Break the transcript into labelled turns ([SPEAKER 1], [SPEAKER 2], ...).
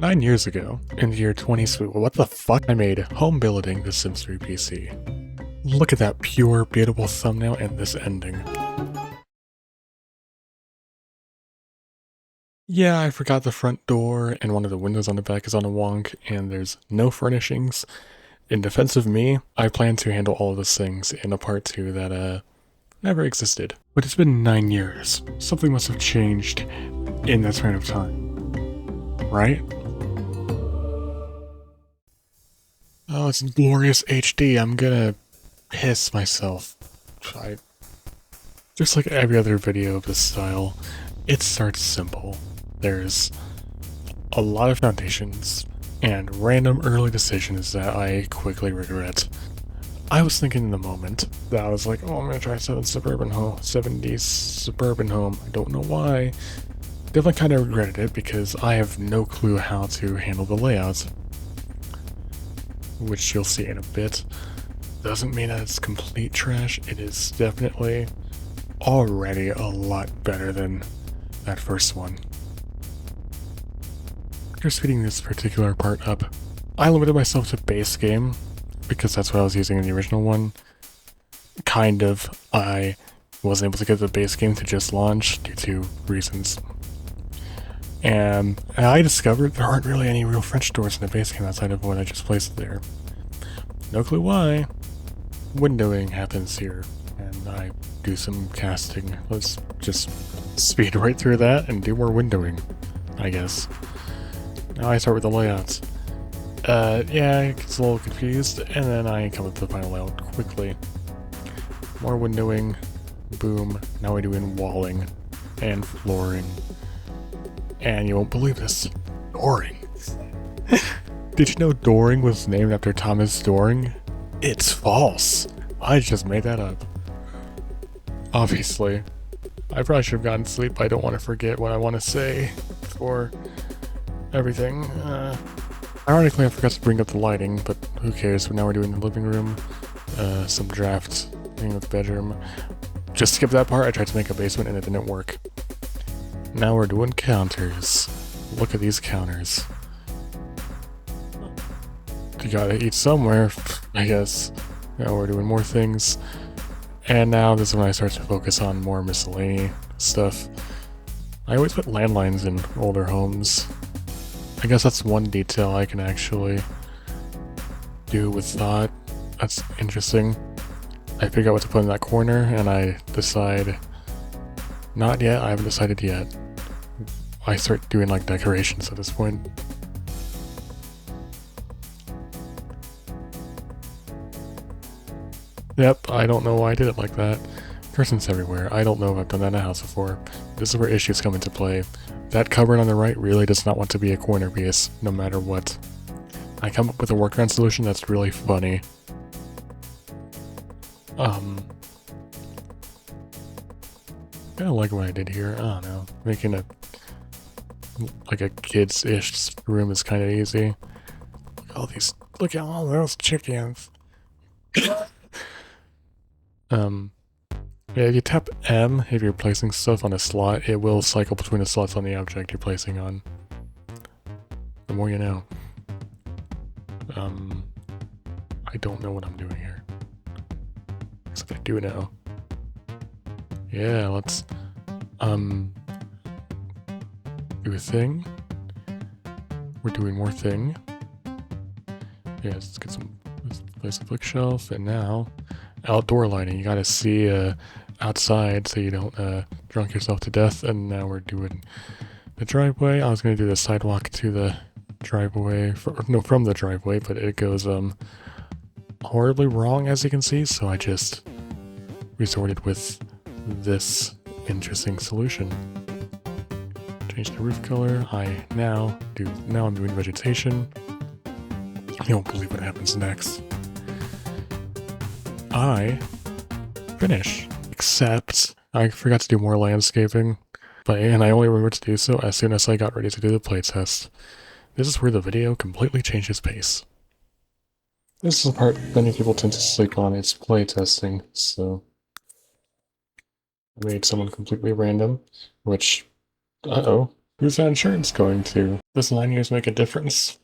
[SPEAKER 1] 9 years ago, in the year 20, what the fuck, I made home building the Sims 3 PC. Look at that pure, beautiful thumbnail and this ending. Yeah, I forgot the front door, and one of the windows on the back is on a wonk, and there's no furnishings. In defense of me, I plan to handle all of those things in a part 2 that, never existed. But it's been 9 years. Something must have changed in that span of time. Right? Oh, it's glorious HD. I'm gonna piss myself. Just like every other video of this style, it starts simple. There's a lot of foundations and random early decisions that I quickly regret. I was thinking in the moment that I was like, oh, I'm gonna try 70s suburban home. I don't know why. Definitely kind of regretted it because I have no clue how to handle the layout, which you'll see in a bit. Doesn't mean that it's complete trash. It is definitely already a lot better than that first one. After speeding this particular part up, I limited myself to base game because that's what I was using in the original one. Kind of. I wasn't able to get the base game to just launch due to reasons. And I discovered there aren't really any real French doors in the base game outside of what I just placed there. No clue why. Windowing happens here, and I do some casting. Let's just speed right through that and do more windowing, I guess. Now I start with the layouts. Yeah, it gets a little confused, and then I come up to the final layout quickly. More windowing, boom, now we're doing walling and flooring. And you won't believe this, Doring. Did you know Doring was named after Thomas Doring? It's false. I just made that up. Obviously. I probably should have gotten sleep, but I don't want to forget what I want to say for everything. Ironically, I forgot to bring up the lighting, but who cares? But now we're doing the living room, some draft thing with the bedroom. Just skip that part. I tried to make a basement and it didn't work. Now we're doing counters. Look at these counters. You gotta eat somewhere, I guess. Now we're doing more things. And now this is when I start to focus on more miscellaneous stuff. I always put landlines in older homes. I guess that's one detail I can actually do with thought. That's interesting. I figure out what to put in that corner and I decide... Not yet, I haven't decided yet. I start doing like decorations at this point. Yep, I don't know why I did it like that. Curtains everywhere. I don't know if I've done that in a house before. This is where issues come into play. That cupboard on the right really does not want to be a corner piece, no matter what. I come up with a workaround solution that's really funny. I kinda like what I did here. I don't know. Making a like a kids-ish room is kinda easy. Look at all those chickens. Yeah, if you tap M, if you're placing stuff on a slot, it will cycle between the slots on the object you're placing on. The more you know. I don't know what I'm doing here. Except I do know. Yeah, let's, do a thing. We're doing more thing. Yeah, let's get let's place a bookshelf, and now, outdoor lighting. You gotta see, outside so you don't, drunk yourself to death, and now we're doing the driveway. I was gonna do the sidewalk to the driveway, from the driveway, but it goes, horribly wrong, as you can see, so I just resorted with this interesting solution. Change the roof color. Now I'm doing vegetation. You won't believe what happens next. I finish. Except I forgot to do more landscaping, and I only remembered to do so as soon as I got ready to do the playtest. This is where the video completely changes pace. This is the part many people tend to sleep on. It's playtesting, so I made someone completely random, which, uh-oh, Who's that insurance going to? Does 9 years make a difference?